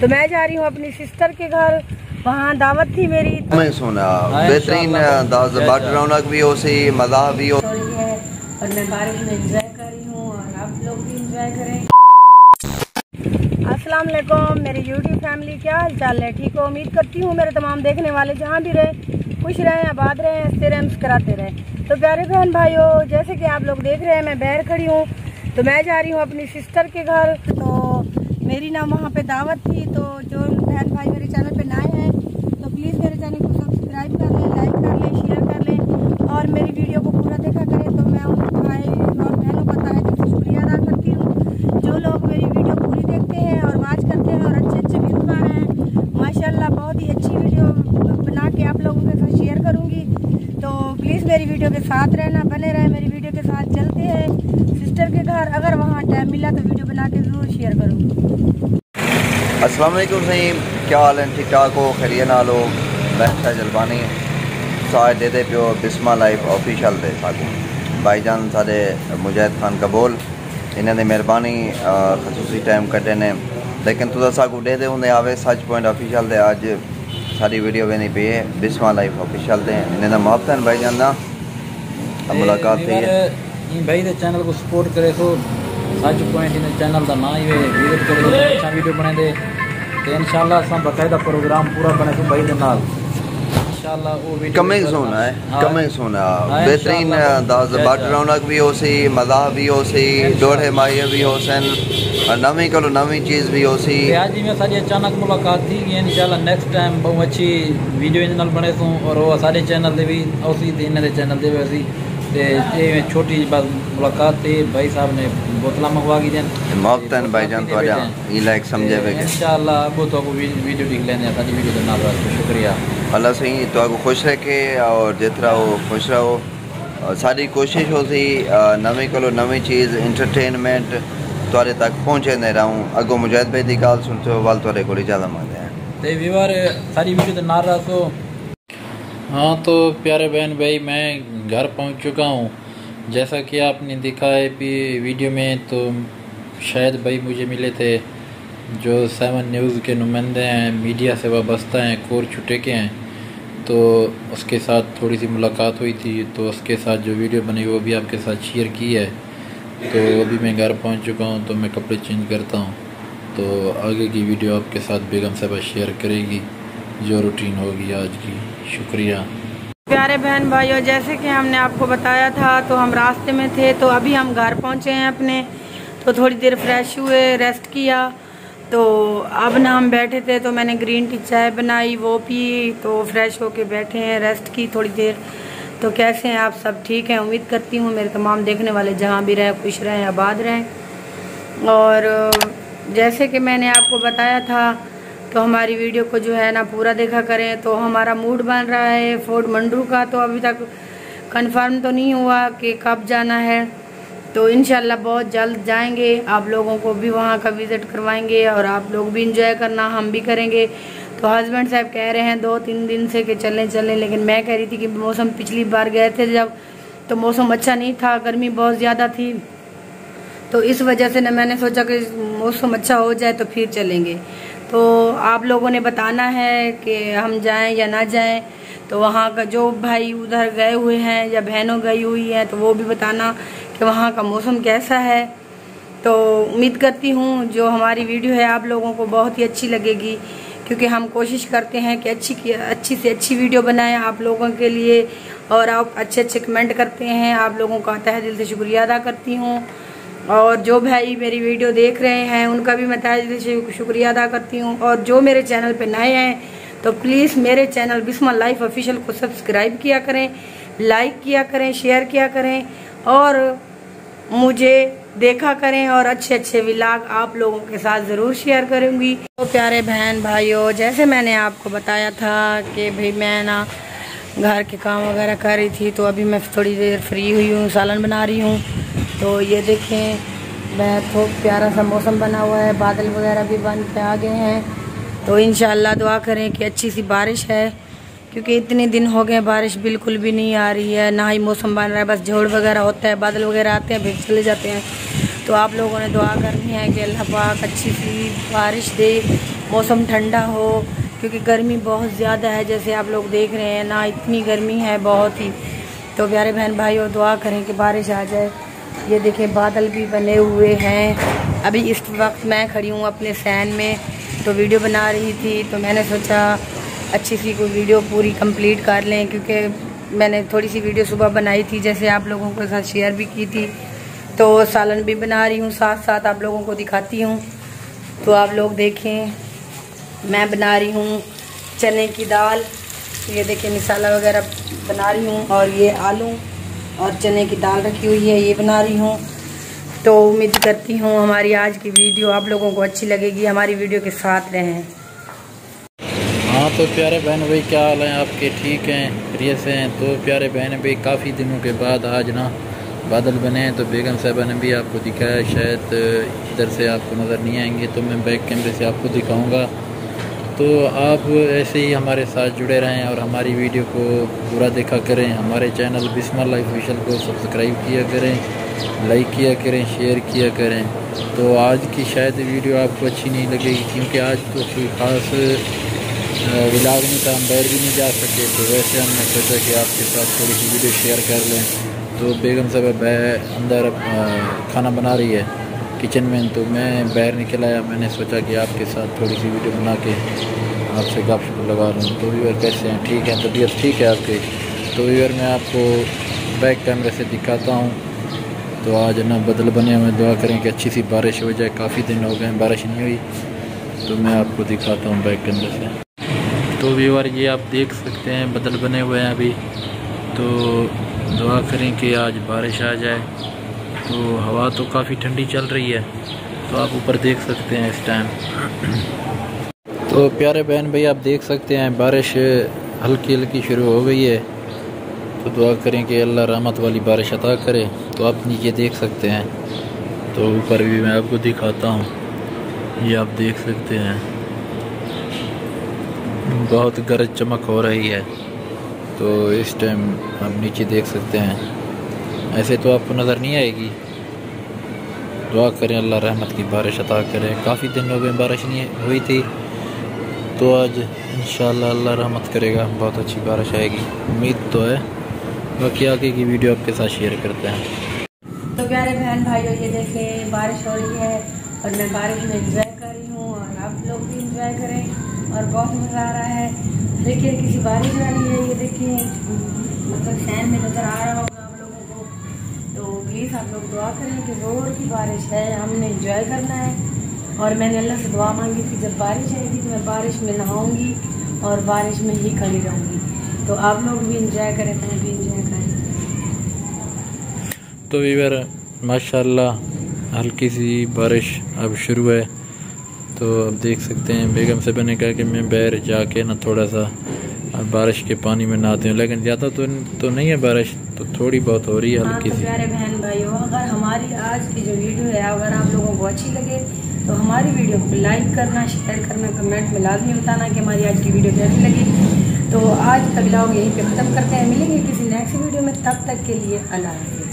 तो मैं जा रही हूँ अपनी सिस्टर के घर, वहाँ दावत थी मेरी। मैं सुना बेहतरीन रौनक भी हो सी, मजा भी हो है और मैं बारिश में एंजॉय कर रही हूँ और आप लोग भी एंजॉय करें। अस्सलाम वालेकुम मेरी यूट्यूब फैमिली, क्या हाल चाल है? ठीक हो? उम्मीद करती हूँ मेरे तमाम देखने वाले जहाँ भी रहे खुश रहें, आबाद रहें, हंसते रहें, मुस्कुराते रहें। तो प्यारे बहन भाइयों, जैसे कि आप लोग देख रहे हैं मैं बाहर खड़ी हूँ, तो मैं जा रही हूँ अपनी सिस्टर के घर। तो मेरी ना वहाँ पे दावत थी, तो जो बहन भाई मेरे चैनल पे नए हैं तो प्लीज़ मेरे चैनल को सब्सक्राइब कर लें, लाइक कर लें, शेयर कर लें और मेरी वीडियो को पूरा देखा करें। तो मैं उन भाई और बहनों का तहे दिल से शुक्रिया अदा करती हूँ जो लोग मेरी वीडियो पूरी देखते हैं और वाच करते हैं और अच्छे अच्छे व्यूज़ आ रहे हैं। माशाल्लाह बहुत ही अच्छी वीडियो बना के आप लोगों के साथ शेयर करूँगी, तो प्लीज़ मेरी वीडियो के साथ रहना, बने रहें मेरी वीडियो के साथ। चलते हैं सिस्टर के घर, अगर वहाँ टाइम मिला तो वीडियो बना के ज़रूर शेयर करूँगी। अस्सलाम वालेकुम सही, क्या हाल है? ठीक ठाक हो? खैरियत नाल हो? बैठा जलबानी साथ दे दे पियो बिस्मा लाइफ ऑफिशियल दे साकू भाईजान साडे मुजाहिद खान कबूल इन्होंने मेहरबानी खसूसी टाइम कटे ने, लेकिन तुझा साकू दे दे होंगे आवे सच पॉइंट ऑफिशियल दे आज सारी वीडियो बनी पी है बिस्मा लाइफ ऑफिशियल दे। इन्हें मोहब्बत है भाईजान ना मुलाकात थी है भाई दे चैनल को सपोर्ट करे तो सच पॉइंट इन चैनल का ना ही विजिट करे तो अच्छा वीडियो बने दे तो इंशाल्लाह सब बकायदा प्रोग्राम पूरा बने तो भाई दे नाल इंशाल्लाह वो वीडियो कमिंग सोना है, कमिंग सोना बेहतरीन रौनक भी हो सी, मजा भी हो सी, डोढ़े माइये भी हो सन और नवी को नवी चीज़ भी हो सी। आज ही में सारी अचानक मुलाकात थी कि इंशाल्लाह नेक्स्ट टाइम बहुत अच्छी वीडियो इन नाल बने तो और वो सारे चैनल दे भी उसी इन्हें दे चैनल दे वैसी ते छोटी बस मुलाकात थी। भाई साहब ने बोतला मंगवा की देन मोहब्बत भाईजान तो ये लाइक समझे वे इंशाल्लाह अब तो को वीडियो देख लेने सारी वीडियो के नाल शुक्रिया अल्लाह सही तो आपको खुश रखे और जितना हो खुश रहो। सारी कोशिश हो सी नवी को नवी चीज़ इंटरटेनमेंट तुरे तक पहुँचे नहीं रहूँ। अगो मुजाहिद भाई की गाल सुनते हो वाल तुरे को ज़्यादा मजा है ते व्यूअर सारी वीडियो तो नाल रहा तो। हाँ तो प्यारे बहन भाई मैं घर पहुंच चुका हूँ, जैसा कि आपने देखा है वीडियो में, तो शायद भाई मुझे मिले थे जो 7 न्यूज़ के नुमाइंदे हैं, मीडिया से वाबस्ता हैं, कोर छुटे के हैं, तो उसके साथ थोड़ी सी मुलाकात हुई थी, तो उसके साथ जो वीडियो बनी वो भी आपके साथ शेयर की है। तो अभी मैं घर पहुंच चुका हूं, तो मैं कपड़े चेंज करता हूं, तो आगे की वीडियो आपके साथ बेगम साहबा शेयर करेगी जो रूटीन होगी आज की। शुक्रिया। प्यारे बहन भाइयों, जैसे कि हमने आपको बताया था तो हम रास्ते में थे, तो अभी हम घर पहुंचे हैं अपने, तो थोड़ी देर फ्रेश हुए, रेस्ट किया, तो अब ना हम बैठे थे तो मैंने ग्रीन टी चाय बनाई वो पी, तो फ्रेश होके बैठे हैं, रेस्ट की थोड़ी देर। तो कैसे हैं आप सब? ठीक हैं? उम्मीद करती हूँ मेरे तमाम देखने वाले जहाँ भी रहें खुश रहें, आबाद रहें। और जैसे कि मैंने आपको बताया था तो हमारी वीडियो को जो है ना पूरा देखा करें। तो हमारा मूड बन रहा है फोर्ट मंडरू का, तो अभी तक कंफर्म तो नहीं हुआ कि कब जाना है, तो इंशाल्लाह बहुत जल्द जाएंगे, आप लोगों को भी वहाँ का विज़िट करवाएंगे और आप लोग भी इंजॉय करना, हम भी करेंगे। तो हस्बैंड साहब कह रहे हैं 2-3 दिन से कि चलें, लेकिन मैं कह रही थी कि मौसम पिछली बार गए थे जब तो मौसम अच्छा नहीं था, गर्मी बहुत ज़्यादा थी, तो इस वजह से न मैंने सोचा कि मौसम अच्छा हो जाए तो फिर चलेंगे। तो आप लोगों ने बताना है कि हम जाएं या ना जाएं, तो वहाँ का जो भाई उधर गए हुए हैं या बहनों गई हुई हैं तो वो भी बताना कि वहाँ का मौसम कैसा है। तो उम्मीद करती हूँ जो हमारी वीडियो है आप लोगों को बहुत ही अच्छी लगेगी, क्योंकि हम कोशिश करते हैं कि अच्छी से अच्छी वीडियो बनाएं आप लोगों के लिए, और आप अच्छे अच्छे कमेंट करते हैं, आप लोगों का तहे दिल से शुक्रिया अदा करती हूँ। और जो भाई मेरी वीडियो देख रहे हैं उनका भी मैं तहे दिल से शुक्रिया अदा करती हूँ। और जो मेरे चैनल पे नए हैं तो प्लीज़ मेरे चैनल बिस्मा लाइफ ऑफिशियल को सब्सक्राइब किया करें, लाइक किया करें, शेयर किया करें और मुझे देखा करें, और अच्छे अच्छे व्लॉग आप लोगों के साथ ज़रूर शेयर करूँगी। तो प्यारे बहन भाइयों, जैसे मैंने आपको बताया था कि भाई मैं ना घर के काम वगैरह कर रही थी, तो अभी मैं थोड़ी देर फ्री हुई हूँ, सालन बना रही हूँ। तो ये देखें बहुत प्यारा सा मौसम बना हुआ है, बादल वगैरह भी बन के आ गए हैं, तो इंशाल्लाह दुआ करें कि अच्छी सी बारिश है, क्योंकि इतने दिन हो गए बारिश बिल्कुल भी नहीं आ रही है, ना ही मौसम बन रहा है, बस झोड़ वगैरह होता है, बादल वगैरह आते हैं फिर चले जाते हैं। तो आप लोगों ने दुआ करनी है कि अल्लाह पाक अच्छी सी बारिश दे, मौसम ठंडा हो, क्योंकि गर्मी बहुत ज़्यादा है जैसे आप लोग देख रहे हैं ना, इतनी गर्मी है बहुत ही। तो प्यारे बहन भाइयों दुआ करें कि बारिश आ जाए। ये देखें बादल भी बने हुए हैं। अभी इस वक्त मैं खड़ी हूँ अपने फैन में, तो वीडियो बना रही थी, तो मैंने सोचा अच्छी सी कोई वीडियो पूरी कंप्लीट कर लें, क्योंकि मैंने थोड़ी सी वीडियो सुबह बनाई थी जैसे आप लोगों के साथ शेयर भी की थी। तो सालन भी बना रही हूँ, साथ साथ आप लोगों को दिखाती हूँ। तो आप लोग देखें, मैं बना रही हूँ चने की दाल। ये देखिए मसाला वगैरह बना रही हूँ, और ये आलू और चने की दाल रखी हुई है, ये बना रही हूँ। तो उम्मीद करती हूँ हमारी आज की वीडियो आप लोगों को अच्छी लगेगी। हमारी वीडियो के साथ रहें। हाँ तो प्यारे बहन भाई क्या हाल है आपके? ठीक हैं, प्रिय से हैं? तो प्यारे बहन भाई काफ़ी दिनों के बाद आज ना बादल बने हैं, तो बेगम साहबा ने भी आपको दिखाया, शायद इधर से आपको नज़र नहीं आएंगे, तो मैं बैक कैमरे से आपको दिखाऊंगा। तो आप ऐसे ही हमारे साथ जुड़े रहें और हमारी वीडियो को पूरा देखा करें। हमारे चैनल बिस्मा लाइफ ऑफिशियल को सब्सक्राइब किया करें, लाइक किया करें, शेयर किया करें। तो आज की शायद वीडियो आपको अच्छी नहीं लगेगी, क्योंकि आज तो कोई ख़ास व्लॉग नहीं था, हम बाहर भी नहीं जा सके, तो वैसे हमने सोचा कि आपके साथ थोड़ी सी वीडियो शेयर कर लें। तो बेगम साहब अंदर खाना बना रही है किचन में, तो मैं बाहर निकल आया। मैंने सोचा कि आपके साथ थोड़ी सी वीडियो बना के आपसे गपशप लगा लूँ। तो व्यूअर कैसे हैं? ठीक है, तबीयत ठीक है आपकी? तो व्यूअर मैं आपको बैक कैमरे से दिखाता हूँ। तो आज ना बदल बने हुए, दुआ करें कि अच्छी सी बारिश हो जाए। काफ़ी दिन हो गए बारिश नहीं हुई, तो मैं आपको दिखाता हूँ बैक कैमरे से। तो व्यूअर ये आप देख सकते हैं बदल बने हुए हैं अभी, तो दुआ करें कि आज बारिश आ जाए। तो हवा तो काफ़ी ठंडी चल रही है, तो आप ऊपर देख सकते हैं इस टाइम। तो प्यारे बहन भाई आप देख सकते हैं बारिश हल्की हल्की शुरू हो गई है, तो दुआ करें कि अल्लाह रहमत वाली बारिश अता करे। तो आप नीचे देख सकते हैं, तो ऊपर भी मैं आपको दिखाता हूँ, ये आप देख सकते हैं बहुत गरज चमक हो रही है। तो इस टाइम आप नीचे देख सकते हैं, ऐसे तो आपको नज़र नहीं आएगी। दुआ करें अल्लाह रहमत की बारिश अता करे। काफ़ी दिन हो गए बारिश नहीं हुई थी, तो आज इंशाअल्लाह अल्लाह रहमत करेगा, बहुत अच्छी बारिश आएगी, उम्मीद तो है। बाकी आगे की वीडियो आपके साथ शेयर करते हैं। तो प्यारे बहन भाइयों ये देखें बारिश हो रही है, और मैं बारिश में इंजॉय कर रही हूँ, और आप लोग भी इंजॉय करें। और बहुत मज़ा आ रहा है, लेकिन किसी बारिश वाली है, ये देखिए मतलब फैन में नज़र आ रहा होगा आप लोगों को। तो प्लीज़ आप लोग दुआ करें कि ज़ोर की बारिश है, हमने इंजॉय करना है। और मैंने अल्लाह से दुआ मांगी थी जब बारिश आई थी कि मैं बारिश में नहाऊंगी और बारिश में ही खड़ी रहूँगी। तो आप लोग भी इंजॉय करें, मैं भी इंजॉय करें। तो व्यूअर माशाल्लाह हल्की सी बारिश अब शुरू है, तो अब देख सकते हैं बेगम साहब ने कहा कि मैं बाहर जाके ना थोड़ा सा बारिश के पानी में नहाते हैं, लेकिन ज़्यादा तो नहीं है बारिश, तो थोड़ी बहुत हो रही है हल्की सी। प्यारे बहन भाइयों अगर हमारी आज की जो वीडियो है अगर आप लोगों को अच्छी लगे तो हमारी वीडियो को लाइक करना, शेयर करना, कमेंट में लाजमी बताना कि हमारी आज की वीडियो कैसी लगी। तो आज का व्लॉग यहीं पे ख़त्म करते हैं, मिलेंगे किसी नेक्स्ट वीडियो में, तब तक के लिए अल्लाह हाफ़िज़।